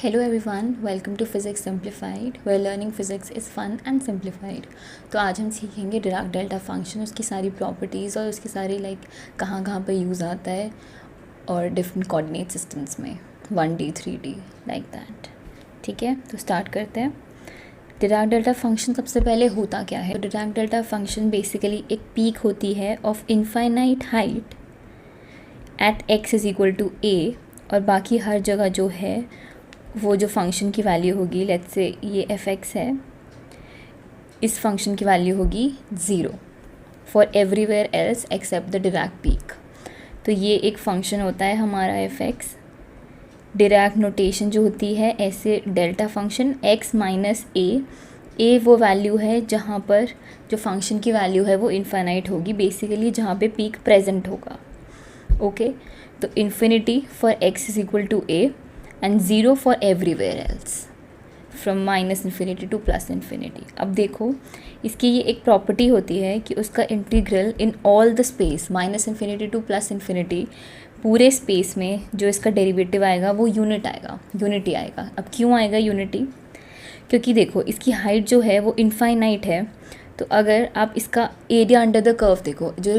Hello everyone, welcome to Physics Simplified, where learning physics is fun and simplified. तो आज हम सीखेंगे Dirac delta function, उसकी सारी प्रॉपर्टीज़ और उसकी सारी कहाँ कहाँ पे यूज़ आता है और डिफरेंट कोऑर्डिनेट सिस्टम्स में 1D 3D लाइक दैट। ठीक है, तो स्टार्ट करते हैं। डिराक डेल्टा फंक्शन सबसे पहले होता क्या है? डिराक डेल्टा फंक्शन बेसिकली एक पीक होती है of infinite height at x is equal to a, और बाकी हर जगह जो है वो जो फंक्शन की वैल्यू होगी, लेट्स से ये f(x) है, इस फंक्शन की वैल्यू होगी 0 for everywhere else except the Dirac peak. तो ये एक फंक्शन होता है हमारा f(x). डिराक नोटेशन जो होती है ऐसे delta function x minus a वो वैल्यू है जहाँ पर जो फंक्शन की वैल्यू है वो इनफाइनाइट होगी, बेसिकली जहाँ पे पीक प्रेजेंट होगा। ओके, तो infinity for x is equal to a and 0 for everywhere else from -infinity to +infinity। अब देखो, इसकी ये एक प्रॉपर्टी होती है कि उसका integral in all the space -infinity to +infinity, पूरे स्पेस में जो इसका डेरिवेटिव आएगा वो यूनिटी आएगा। अब क्यों आएगा यूनिटी? क्योंकि देखो, इसकी हाइट जो है वो इनफाइनाइट है, तो अगर आप इसका एरिया अंडर द कर्व देखो, जो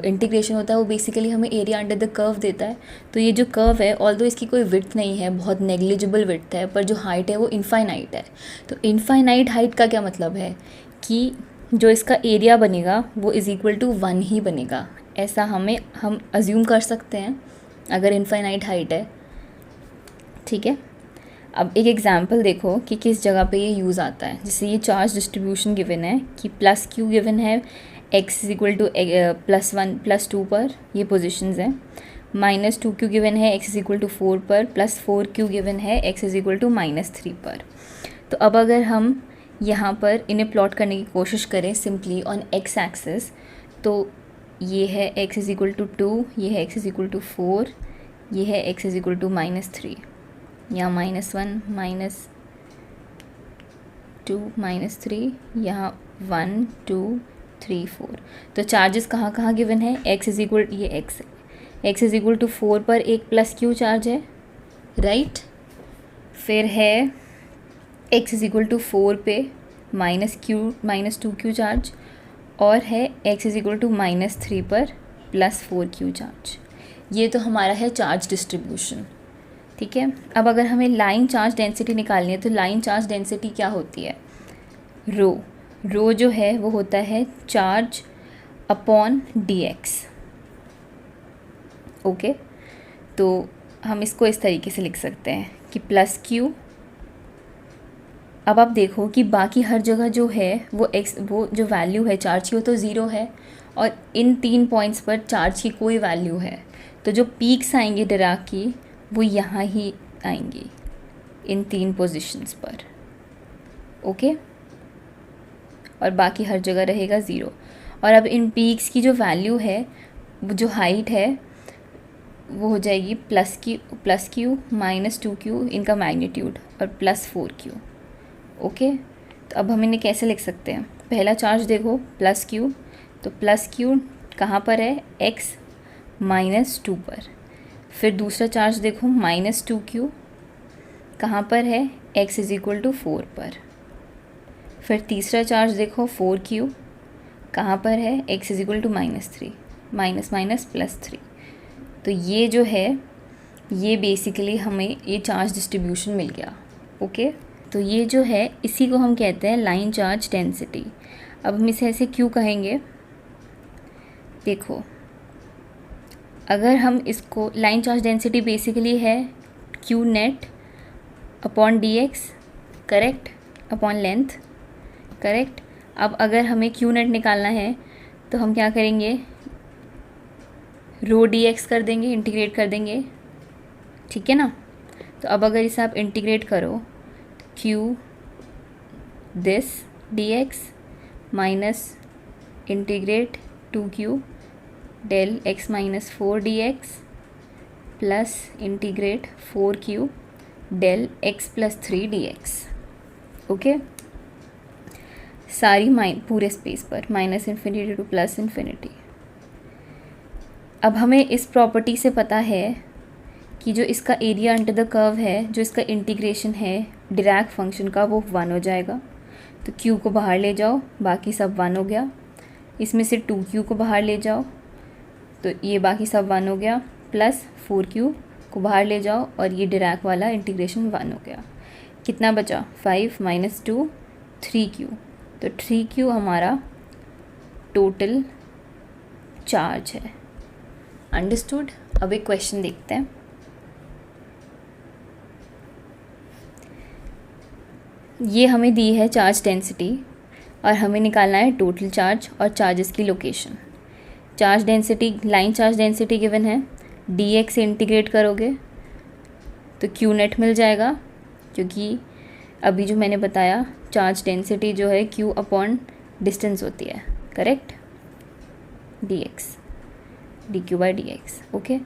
इंटीग्रेशन होता है वो बेसिकली हमें एरिया अंडर द कर्व देता है। तो ये जो कर्व है, ऑल्दो इसकी कोई विड्थ नहीं है, बहुत नेग्लिजिबल विड्थ है, पर जो हाइट है वो इनफाइनाइट है। तो इनफाइनाइट हाइट का क्या मतलब है कि जो इसका एरिया बनेगा वो इज़ इक्वल टू 1 ही बनेगा, ऐसा हम अज्यूम कर सकते हैं अगर इनफाइनाइट हाइट है। ठीक है, अब एक एग्जांपल देखो कि किस जगह पे ये यूज़ आता है। जैसे ये चार्ज डिस्ट्रीब्यूशन गिवन है कि +q गिवन है x इज इक्वल टू +1 +2 पर, ये पोजीशंस हैं। -2q गिवन है x इज इक्वल टू 4 पर, +4q गिवन है x इज इक्वल टू -3 पर। तो अब अगर हम यहाँ पर इन्हें प्लॉट करने की कोशिश करें सिंपली ऑन x एक्सिस, तो ये है x इज इक्वल टू 2, ये है x इज इक्वल टू 4, ये है x इज इक्वल टू -3, यहाँ -1 -2 -3, यहाँ 1 2 3 4। तो चार्जेस कहाँ कहाँ गिवन है? x इज इक्वल, ये x इज इक्वल टू 4 पर एक +q चार्ज है, राइट। फिर है x इज इक्वल टू 4 पे -2q चार्ज, और है x इज इक्वल टू -3 पर +4q चार्ज। ये तो हमारा है चार्ज डिस्ट्रीब्यूशन। ठीक है, अब अगर हमें लाइन चार्ज डेंसिटी निकालनी है, तो लाइन चार्ज डेंसिटी क्या होती है? रो जो है वो होता है चार्ज अपॉन dx। ओके, तो हम इसको इस तरीके से लिख सकते हैं कि +q। अब आप देखो कि बाकी हर जगह जो है वो जो वैल्यू है चार्ज की वो तो 0 है, और इन 3 पॉइंट्स पर चार्ज की कोई वैल्यू है। तो जो पीक्स आएंगी डिराक की वो यहाँ ही आएंगी, इन 3 पोजीशंस पर। ओके, और बाकी हर जगह रहेगा 0। और अब इन पीक्स की जो वैल्यू है, जो हाइट है, वो हो जाएगी +q -2q इनका मैग्नीट्यूड और +4q। ओके, तो अब हम इन्हें कैसे लिख सकते हैं? पहला चार्ज देखो +q, तो +q कहाँ पर है? x -2 पर। फिर दूसरा चार्ज देखो -2q कहाँ पर है? x इज इक्वल टू 4 पर। फिर तीसरा चार्ज देखो 4q कहाँ पर है? x is equal to -3, +3। तो ये जो है, ये बेसिकली हमें ये चार्ज डिस्ट्रीब्यूशन मिल गया। ओके, तो ये जो है इसी को हम कहते हैं लाइन चार्ज डेंसिटी। अब हम इसे ऐसे क्यों कहेंगे? देखो, अगर हम इसको, लाइन चार्ज डेंसिटी बेसिकली है q net upon dx, correct, upon length, correct. अब अगर हमें q नेट निकालना है तो हम क्या करेंगे? रो dx कर देंगे, इंटीग्रेट कर देंगे, ठीक है ना। तो अब अगर इसे आप इंटीग्रेट करो, q this dx minus integrate 2q del x - 4 dx plus integrate 4q del x + 3 dx। Okay, सारी पूरे स्पेस पर -infinity to +infinity। अब हमें इस प्रॉपर्टी से पता है कि जो इसका एरिया अंडर द कर्व है, जो इसका इंटीग्रेशन है डिरैक फंक्शन का, वो 1 हो जाएगा। तो q को बाहर ले जाओ, बाकी सब 1 हो गया। इसमें से 2q को बाहर ले जाओ तो ये बाकी सब 1 हो गया, प्लस 4q को बाहर ले जाओ और ये डिरैक वाला इंटीग्रेशन 1 हो गया। कितना बचा? 5 - 2 3q। तो 3q हमारा टोटल चार्ज है। अंडरस्टूड? अब एक क्वेश्चन देखते हैं। ये हमें दी है चार्ज डेंसिटी और हमें निकालना है टोटल चार्ज और चार्जेस की location. Charge density, line charge density given है, dx से इंटीग्रेट करोगे तो q नेट मिल जाएगा, क्योंकि अभी जो मैंने बताया चार्ज डेंसिटी जो है q अपॉन डिस्टेंस होती है, करेक्ट, dx dq/dx। ओके,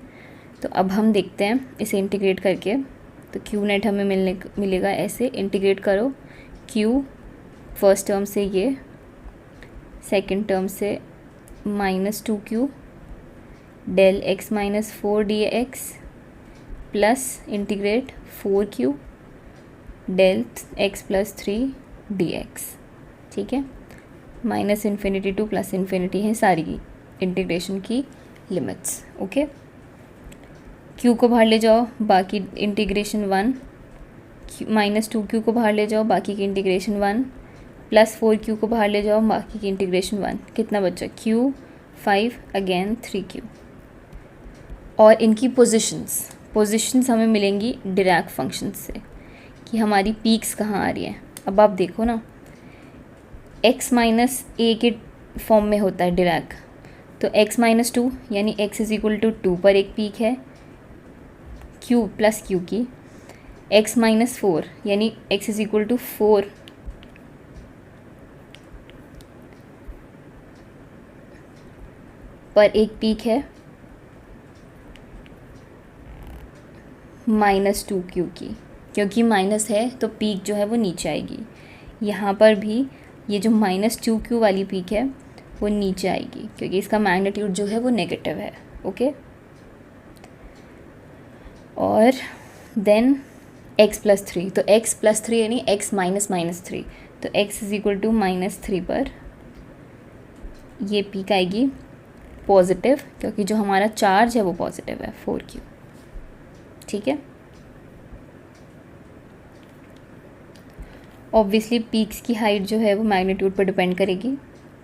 तो अब हम देखते हैं इसे इंटीग्रेट करके। तो q नेट हमें मिलेगा ऐसे, इंटीग्रेट करो q फर्स्ट टर्म से ये, सेकंड टर्म से -2q del x - 4 dx plus integrate 4q del x + 3 dx। ठीक है, -इन्फिनिटी टू +इन्फिनिटी है सारी इंटीग्रेशन की लिमिट्स। ओके, q को बाहर ले जाओ, बाकी इंटीग्रेशन 1, -2q को बाहर ले जाओ, बाकी की इंटीग्रेशन 1, प्लस 4q को बाहर ले जाओ, बाकी की इंटीग्रेशन 1। कितना बचा? q 5 again 3q। और इनकी पोजीशंस हमें मिलेंगी डिरैक फंक्शन से, कि हमारी पीक्स कहाँ आ रही हैं। अब आप देखो ना, x - a के फॉर्म में होता है डिरैक, तो x - 2 यानी x = 2 पर एक पीक है q प्लस q की, x - 4 यानी x = 4 पर एक पीक है -2q की, क्योंकि माइनस है तो पीक जो है वो नीचे आएगी। यहाँ पर भी ये जो -2q वाली पीक है वो नीचे आएगी, क्योंकि इसका मैग्नीट्यूड जो है वो नेगेटिव है। ओके, और देन x + 3, तो x + 3 यानी x - 3, तो x = -3 पर ये पीक आएगी पॉजिटिव, क्योंकि जो हमारा चार्ज है वो पॉजिटिव है 4q। ठीक है, ऑब्वियसली पीक्स की हाइट जो है वो मैग्नीट्यूड पर डिपेंड करेगी।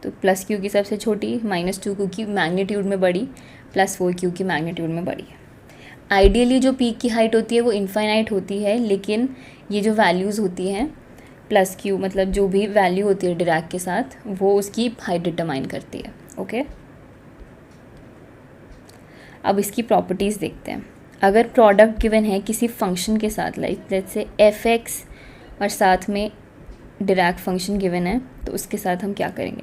तो +q की सबसे छोटी, -2q की मैग्नीट्यूड में बड़ी, +4q की मैग्नीट्यूड में बड़ी। आइडियली जो पीक की हाइट होती है वो इनफाइनाइट होती है, लेकिन ये जो वैल्यूज़ होती हैं +q, मतलब जो भी वैल्यू होती है डिरैक के साथ, वो उसकी हाइट डिटरमाइन करती है। ओके, अब इसकी प्रॉपर्टीज़ देखते हैं। अगर प्रोडक्ट गिवन है किसी फंक्शन के साथ, लाइक लेट्स से f(x) और साथ में डिरैक फंक्शन गिवन है, तो उसके साथ हम क्या करेंगे।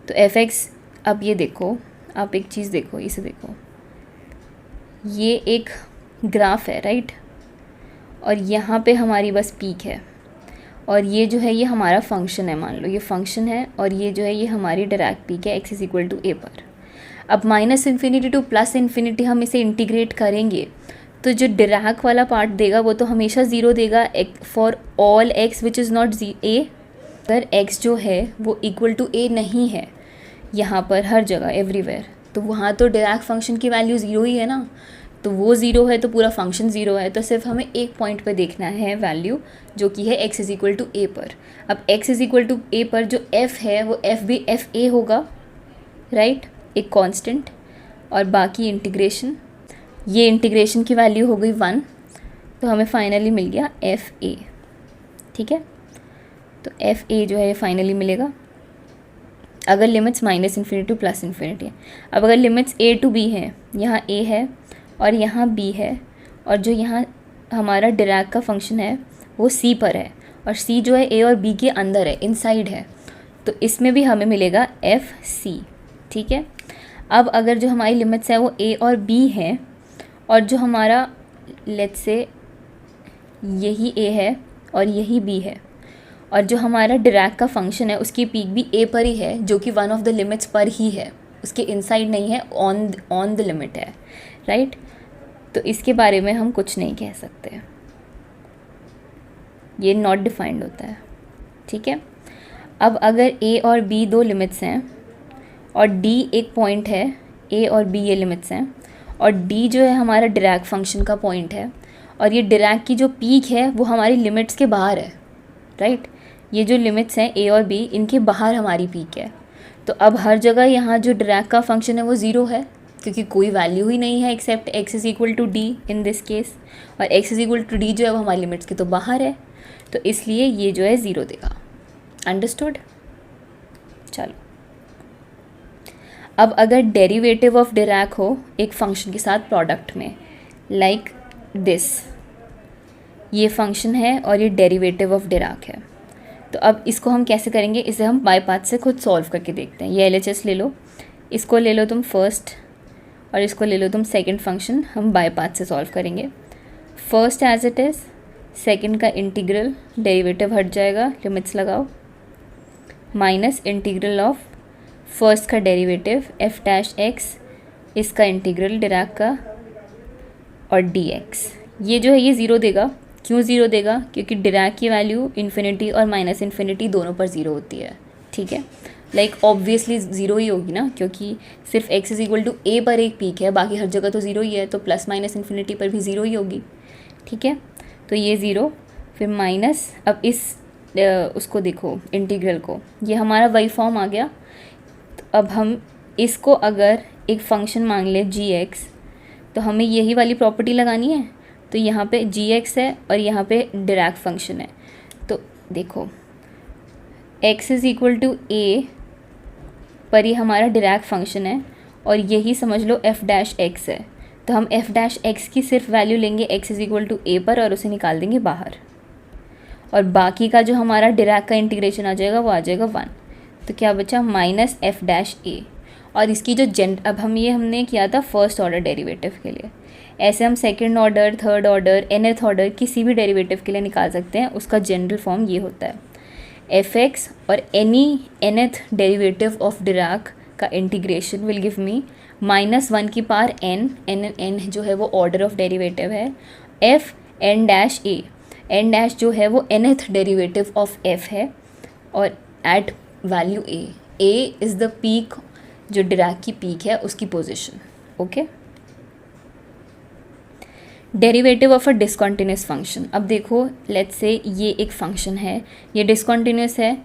तो f(x), अब ये देखो, आप एक चीज़ देखो, इसे देखो, ये एक ग्राफ है, राइट, और यहाँ पे हमारी बस पीक है, और ये जो है ये हमारा फंक्शन है, मान लो ये फंक्शन है, और ये जो है ये हमारी डिरैक पीक है x = a पर। अब -इन्फिनिटी टू +इन्फिनिटी हम इसे इंटीग्रेट करेंगे, तो जो डिरैक वाला पार्ट देगा वो तो हमेशा 0 देगा for all x which is not a। अगर x जो है वो = a नहीं है यहाँ पर हर जगह एवरीवेयर, तो वहाँ तो डिरैक फंक्शन की वैल्यू 0 ही है ना, तो वो 0 है तो पूरा फंक्शन 0 है। तो सिर्फ हमें एक पॉइंट पे देखना है वैल्यू, जो कि है x = a पर। अब x = a पर जो f है वो f भी fa होगा, राइट, एक कांस्टेंट, और बाकी इंटीग्रेशन, ये इंटीग्रेशन की वैल्यू हो गई 1, तो हमें फाइनली मिल गया fa। ठीक है, तो fa जो है ये फाइनली मिलेगा अगर लिमिट्स -इन्फिनिटी टू +इन्फिनिटी है। अब अगर लिमिट्स a to b है, यहाँ a है और यहाँ b है, और जो यहाँ हमारा डिरैक का फंक्शन है वो c पर है, और c जो है a और b के अंदर है, इनसाइड है, तो इसमें भी हमें मिलेगा fc। ठीक है, अब अगर जो हमारी लिमिट्स है वो a और b है, और जो हमारा लेट्स से यही a है और यही b है, और जो हमारा डिरैक का फंक्शन है उसकी पीक भी a पर ही है, जो कि वन ऑफ द लिमिट्स पर ही है, उसके इनसाइड नहीं है, ऑन द लिमिट है, राइट। तो इसके बारे में हम कुछ नहीं कह सकते, ये नॉट डिफाइंड होता है, ठीक है। अब अगर ए और बी दो लिमिट्स हैं और डी एक पॉइंट है, ए और बी ये लिमिट्स हैं, और डी जो है हमारा डिरैक फंक्शन का पॉइंट है, और ये डिरैक की जो पीक है वो हमारी लिमिट्स के बाहर है, राइट। ये जो लिमिट्स हैं ए और बी, इनके बाहर हमारी पीक है। तो अब हर जगह यहाँ जो डिरैक का फंक्शन है वो ज़ीरो है, क्योंकि कोई वैल्यू ही नहीं है except x is equal to d in this case, और x is equal to d जो है वो हमारी लिमिट्स के तो बाहर है, तो इसलिए ये जो है ज़ीरो देगा। अंडरस्टूड। चलो, अब अगर डेरिवेटिव ऑफ डिरैक हो एक फंक्शन के साथ प्रोडक्ट में, लाइक दिस, ये फंक्शन है और ये डेरिवेटिव ऑफ डिरैक है, तो अब इसको हम कैसे करेंगे, इसे हम बाय पार्ट से खुद सॉल्व करके देखते हैं। ये LHS ले लो, इसको ले लो तुम फर्स्ट और इसको ले लो तुम सेकंड फंक्शन, हम बाय पार्ट से सॉल्व करेंगे। First as it is, second का इंटीग्रल, डेरिवेटिव हट जाएगा, लिमिट्स लगाओ, माइनस इंटीग्रल ऑफ फर्स्ट का डेरिवेटिव एफ डैश एक्स, इसका इंटीग्रल डिरैक का, और dx। ये जो है ये ज़ीरो देगा। क्यों ज़ीरो देगा? क्योंकि डिरैक की वैल्यू इन्फिनिटी और माइनस इन्फिनिटी दोनों पर ज़ीरो होती है, ठीक है। लाइक ऑब्वियसली ज़ीरो ही होगी ना, क्योंकि सिर्फ x is equal to A पर एक पीक है, बाकी हर जगह तो ज़ीरो ही है, तो प्लस माइनस इन्फिनिटी पर भी ज़ीरो ही होगी, ठीक है। तो ये ज़ीरो, फिर माइनस, अब इस उसको देखो इंटीग्रल को, ये हमारा वही फॉर्म आ गया। तो अब हम इसको अगर एक फंक्शन मांग ले gx, तो हमें यही वाली प्रॉपर्टी लगानी है। तो यहाँ पे gx है और यहाँ पे डिरैक फंक्शन है, तो देखो x is equal to A पर ये हमारा डिरैक फंक्शन है, और यही समझ लो f डैश x है। तो हम f डैश x की सिर्फ वैल्यू लेंगे x is equal to A पर और उसे निकाल देंगे बाहर, और बाकी का जो हमारा डिरैक का इंटीग्रेशन आ जाएगा वो आ जाएगा 1। तो क्या बचा? माइनस एफ डैश ए, और इसकी जो अब हमने किया था फर्स्ट ऑर्डर डेरिवेटिव के लिए, ऐसे हम second order, third order, nth order किसी भी डेरिवेटिव के लिए निकाल सकते हैं। उसका जनरल फॉर्म ये होता है, एफ एक्स और any nth derivative of Dirac का इंटीग्रेशन विल गिव मी -1 की पावर n जो है वो ऑर्डर ऑफ डेरिवेटिव है, F N dash A, N dash जो है वो nth डेरिवेटिव ऑफ एफ है, और at value A is the peak, जो डिरैक की पीक है उसकी position, okay. Derivative of a discontinuous function, अब देखो लेट्स से ये एक फंक्शन है, ये डिसकंटिन्यूस है,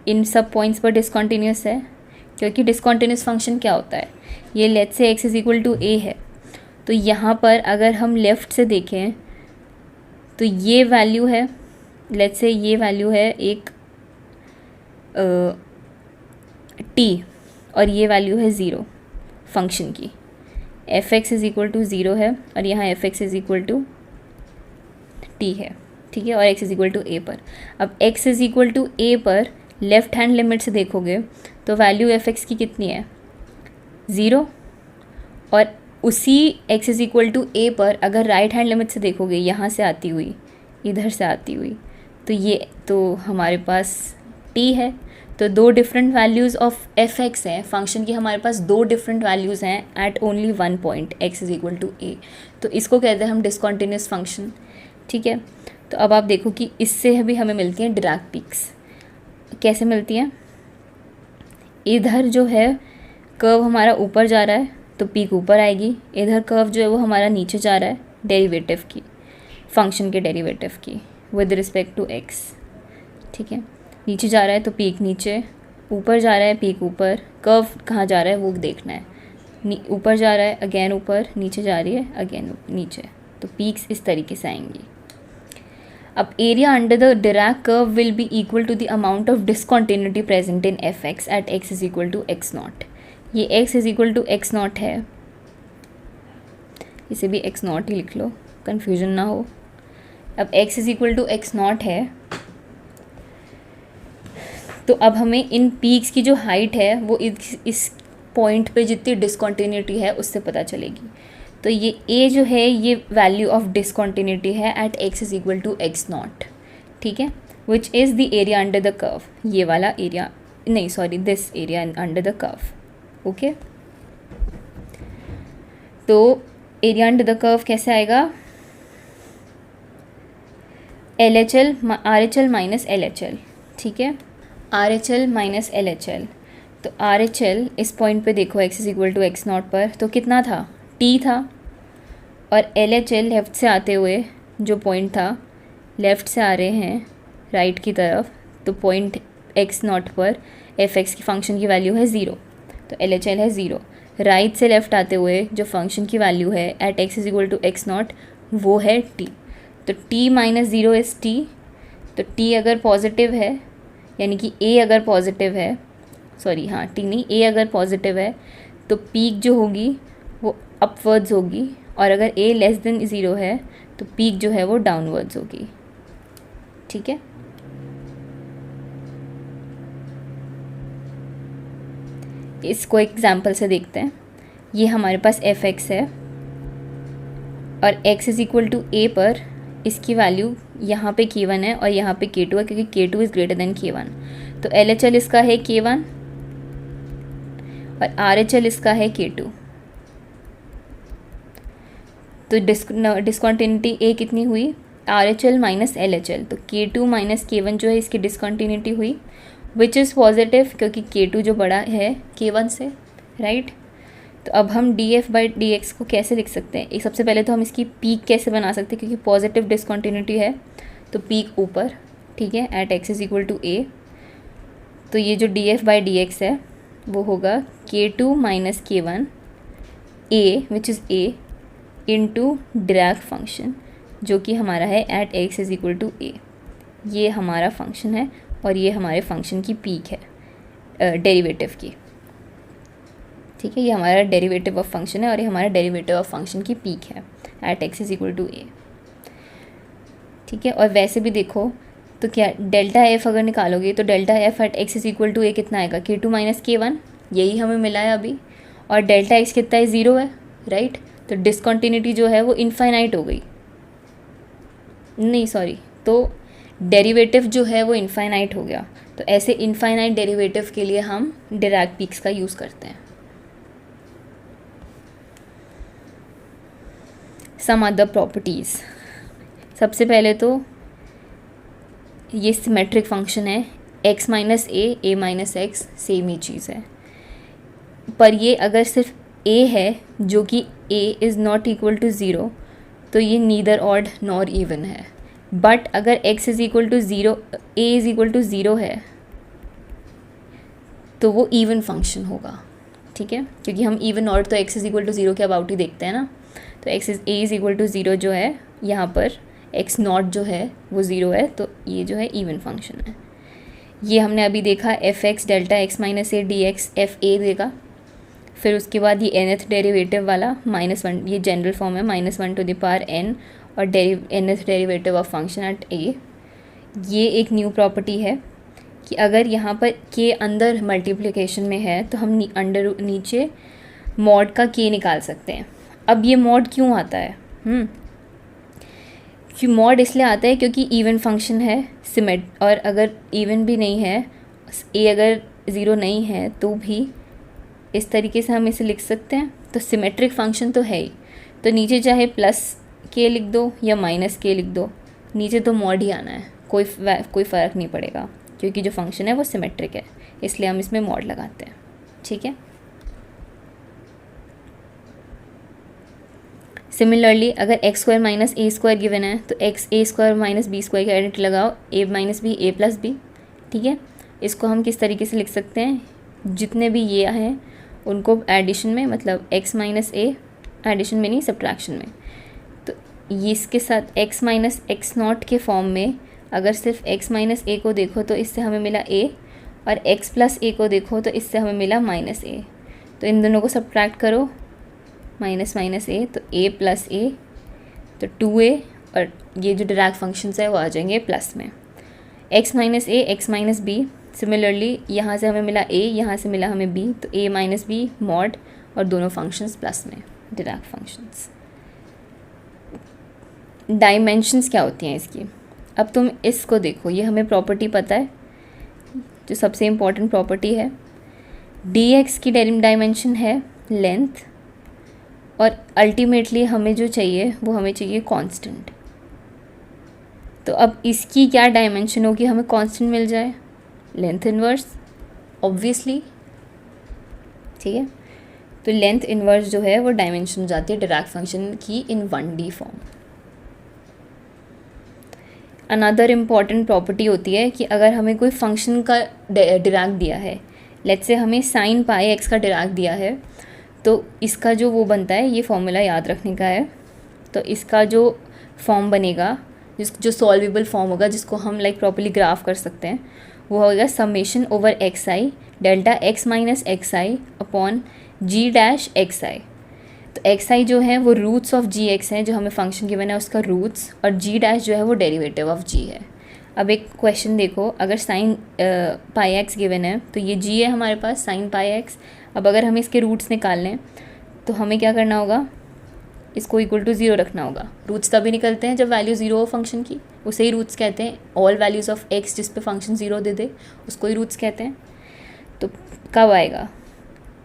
इन सब पॉइंट्स पर डिसकंटिन्यूस है, क्योंकि डिसकंटिन्यूस फंक्शन क्या होता है, ये let's say x is equal to a है, तो यहाँ पर अगर हम लेफ़्ट से देखें तो ये वैल्यू है, लेट्स से ये वैल्यू है एक t, और ये वैल्यू है ज़ीरो फंक्शन की, F X is equal to zero है, और यहाँ F X is equal to T है, ठीक है, और x is equal to A पर। अब x is equal to A पर लेफ़्ट हैंड लिमिट से देखोगे तो वैल्यू एफ एक्स की कितनी है? ज़ीरो, और उसी x is equal to A पर अगर राइट हैंड लिमिट से देखोगे, यहाँ से आती हुई, इधर से आती हुई, तो ये तो हमारे पास t है। तो दो different values of f x हैं, फंक्शन की हमारे पास दो डिफरेंट वैल्यूज़ हैं at only one point, x is equal to a, तो इसको कहते हैं हम डिसकंटिन्यूस फंक्शन, ठीक है। तो अब आप देखो कि इससे भी हमें मिलती हैं डिरैक पीक्स। कैसे मिलती हैं? इधर जो है कर्व हमारा ऊपर जा रहा है तो पीक ऊपर आएगी, इधर कर्व जो है वो हमारा नीचे जा रहा है डेरिवेटिव की, फंक्शन के डेरिवेटिव की विद रिस्पेक्ट टू x, ठीक है। नीचे जा रहा है तो पीक नीचे, ऊपर जा रहा है पीक ऊपर, कर्व कहाँ जा रहा है वो देखना है, ऊपर जा रहा है अगेन ऊपर, नीचे जा रही है अगेन नीचे, तो पीक्स इस तरीके से आएंगी। अब area under the Dirac curve will be equal to the amount of discontinuity present in f x at x is equal to x not. ये x is equal to x not है, इसे भी x not ही लिख लो, confusion ना हो। अब X is equal to x not है, तो अब हमें इन पीक्स की जो हाइट है वो इस पॉइंट पे जितनी डिसकंटिन्यूटी है उससे पता चलेगी। तो ये a जो है ये वैल्यू ऑफ डिसकंटिन्यूटी है at x is equal to x naught, ठीक है, which is the area under the curve, ये वाला एरिया नहीं sorry this area under the curve, okay. तो एरिया अंडर द कर्व कैसे आएगा, LHL RHL माइनस LHL, ठीक है, RHL माइनस LHL। तो RHL इस पॉइंट पे देखो x is equal to x naught पर, तो कितना था, t था, और LHL लेफ़्ट से आते हुए जो पॉइंट था, लेफ़्ट से आ रहे हैं राइट की तरफ, तो पॉइंट x नॉट पर f(x) की फ़ंक्शन की वैल्यू है 0, तो LHL है 0। राइट से लेफ़्ट आते हुए जो फंक्शन की वैल्यू है at x is equal to x naught, वो है t, तो t माइनस 0 इज़ t। तो t अगर पॉजिटिव है, यानी कि a अगर पॉजिटिव है, सॉरी हाँ t नहीं, a अगर पॉजिटिव है तो पीक जो होगी वो अपवर्ड्स होगी, और अगर a लेस देन 0 है तो पीक जो है वो डाउनवर्ड्स होगी, ठीक है। इसको एग्जाम्पल से देखते हैं। ये हमारे पास f(x) है और x is equal to a पर इसकी वैल्यू यहाँ पे k1 है और यहाँ पे k2 है, क्योंकि k2 is greater than k1। तो LHL इसका है k1 और RHL इसका है k2। तो डिसकंटिन्यूटी a कितनी हुई, RHL माइनस LHL, तो k2 माइनस k1 जो है इसकी डिसकंटिन्यूटी हुई, विच इज़ पॉजिटिव, क्योंकि k2 जो बड़ा है k1 से, राइट। तो अब हम df/dx को कैसे लिख सकते हैं, एक सबसे पहले तो हम इसकी पीक कैसे बना सकते हैं, क्योंकि पॉजिटिव डिसकंटिन्यूटी है तो पीक ऊपर, ठीक है, at x is equal to a। तो ये जो df/dx है वो होगा k2 minus k1 a which is a into Dirac function, जो कि हमारा है at x is equal to a। ये हमारा फंक्शन है और ये हमारे फंक्शन की पीक है डेरिवेटिव की, ठीक है। ये हमारा डेरिवेटिव ऑफ फंक्शन है और ये हमारा डेरिवेटिव ऑफ फंक्शन की पीक है at x is equal to a, ठीक है। और वैसे भी देखो तो क्या डेल्टा f अगर निकालोगे तो delta f at x is equal to a कितना आएगा, k2 माइनस k1, यही हमें मिला है अभी, और डेल्टा x कितना है, 0 है, राइट। तो डिसकंटिन्यूटी जो है वो इनफाइनाइट हो गई, नहीं सॉरी, तो डेरिवेटिव जो है वो इनफाइनाइट हो गया। तो ऐसे इनफाइनाइट डेरिवेटिव के लिए हम डिराक पीक्स का यूज़ करते हैं। सम अदर प्रॉपर्टीज़, सबसे पहले तो ये सिमेट्रिक फंक्शन है, x minus a minus x same ही चीज़ है, पर ये अगर सिर्फ a है जो कि a is not equal to 0, तो ये नीदर ऑड नॉर इवन है। बट अगर x is equal to 0, a is equal to 0 है, तो वो इवन फंक्शन होगा, ठीक है, क्योंकि हम इवन ऑड तो x इज़ इक्वल टू 0 के अबाउट ही देखते हैं ना। तो a इज़ इक्वल टू 0 जो है, यहाँ पर x नॉट जो है वो 0 है, तो ये जो है इवन फंक्शन है। ये हमने अभी देखा f(x) delta x minus a dx f(a) देगा, फिर उसके बाद ये nth डेरिवेटिव वाला -1, ये जनरल फॉर्म है, -1 टू द पावर n, और nth derivative of function at a। ये एक न्यू प्रॉपर्टी है कि अगर यहाँ पर k अंदर मल्टीप्लिकेशन में है तो हम नीचे मॉड का k निकाल सकते हैं। अब ये मॉड क्यों आता है, कि मॉड इसलिए आता है क्योंकि इवन फंक्शन है सिमेट, और अगर इवन भी नहीं है, a अगर 0 नहीं है तो भी इस तरीके से हम इसे लिख सकते हैं। तो सिमेट्रिक फंक्शन तो है ही, तो नीचे चाहे प्लस k लिख दो या माइनस k लिख दो, नीचे तो मॉड ही आना है, कोई फ़र्क नहीं पड़ेगा, क्योंकि जो फंक्शन है वो सिमेट्रिक है, इसलिए हम इसमें मॉड लगाते हैं, ठीक है। सिमिलरली अगर x square minus a square given है तो x a square minus b square की आइडेंटिटी लगाओ, a minus B a plus B, ठीक है। इसको हम किस तरीके से लिख सकते हैं, जितने भी ये हैं उनको एडिशन में, मतलब x माइनस a, एडिशन में नहीं सब्ट्रैक्शन में, तो ये इसके साथ x माइनस एक्स नॉट के फॉर्म में अगर सिर्फ x माइनस a को देखो तो इससे हमें मिला a, और x प्लस a को देखो तो इससे हमें मिला माइनस a। तो इन दोनों को सब्ट्रैक्ट करो, माइनस माइनस a, तो a प्लस a, तो 2a, और ये जो डिराक फंक्शंस है वो आ जाएंगे प्लस में, x minus a x minus b। Similarly यहाँ से हमें मिला a, यहाँ से मिला हमें b, तो a माइनस b मॉड, और दोनों फंक्शंस प्लस में, डिराक फंक्शंस। डायमेंशंस क्या होती हैं इसकी, अब तुम इसको देखो, ये हमें प्रॉपर्टी पता है, जो सबसे इम्पॉर्टेंट प्रॉपर्टी है, dx की डायमेंशन है लेंथ, और अल्टीमेटली हमें जो चाहिए वो हमें चाहिए कांस्टेंट। तो अब इसकी क्या डायमेंशन होगी, हमें कांस्टेंट मिल जाए, लेंथ इनवर्स ऑब्वियसली, ठीक है। तो लेंथ इनवर्स जो है वो डायमेंशन हो जाती है डिराक फंक्शन की इन 1D form. Another important property होती है कि अगर हमें कोई फंक्शन का डिराक दिया है, लेट्स से हमें साइन पाई एक्स का डिराक दिया है, तो इसका जो वो बनता है, ये फॉर्मूला याद रखने का है। तो इसका जो फॉर्म बनेगा, जो सॉल्वेबल फॉर्म होगा, जिसको हम लाइक प्रॉपर्ली ग्राफ कर सकते हैं, वो होगा summation over x I delta x minus x I upon ji dash x I. तो एक्स आई जो है वो रूट्स ऑफ जी एक्स है, जो हमें फंक्शन गिवन है उसका रूट्स, और जी डैश जो है वो डेरिवेटिव ऑफ जी है। अब एक क्वेश्चन देखो, अगर साइन पाई एक्स गिवन है तो ये जी है हमारे पास साइन पाई एक्स। अब अगर हमें इसके रूट्स निकालने हैं तो हमें क्या करना होगा, इसको इक्वल टू 0 रखना होगा। रूट्स तभी निकलते हैं जब वैल्यू 0 हो फंक्शन की, उसे ही रूट्स कहते हैं। ऑल वैल्यूज़ ऑफ एक्स जिस पे फंक्शन 0 दे दे उसको ही रूट्स कहते हैं। तो कब आएगा,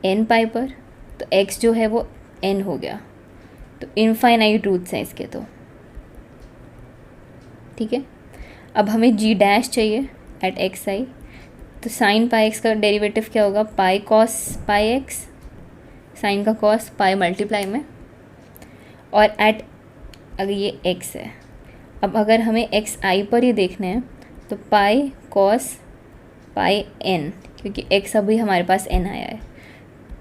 n पाई पर, तो x जो है वो n हो गया। तो इनफाइनाइट रूट्स हैं इसके, तो ठीक है। अब हमें g डैश चाहिए एट एक्स आई, तो साइन पाई एक्स का डेरिवेटिव क्या होगा, pi cos pi X, sine का कॉस पाई मल्टीप्लाई में, और एट अगर ये x है। अब अगर हमें एक्स आई पर ही देखना है तो पाई कॉस पाई n, क्योंकि x अभी हमारे पास n आया है,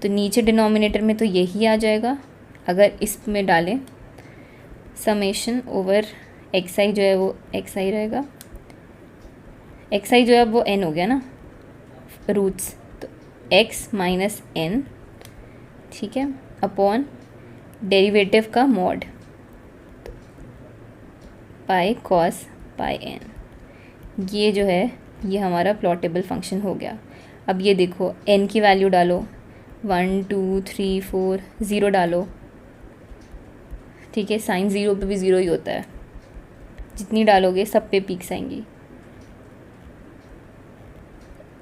तो नीचे डिनोमिनेटर में तो यही आ जाएगा। अगर इसमें डालें समेशन ओवर एक्स आई जो है वो एक्स आई रहेगा, एक्स आई जो है वो n हो गया ना रूट्स, तो x माइनस n, ठीक है, अपॉन डेरिवेटिव का मॉड पाई कॉस पाई n। ये जो है ये हमारा प्लॉटेबल फंक्शन हो गया। अब ये देखो n की वैल्यू डालो, 1 2 3 4 0 डालो, ठीक है। साइन 0 पे भी 0 ही होता है, जितनी डालोगे सब पे पीक्स आएंगी।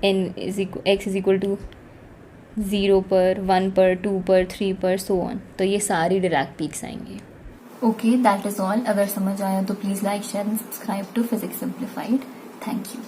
x इज इक्वल टू 0 पर, 1 पर, 2 पर, 3 पर, सो ऑन। तो ये सारी डायरेक्ट पीक्स आएंगी। Okay, that is all. अगर समझ आया तो please like share and subscribe to physics simplified. Thank you.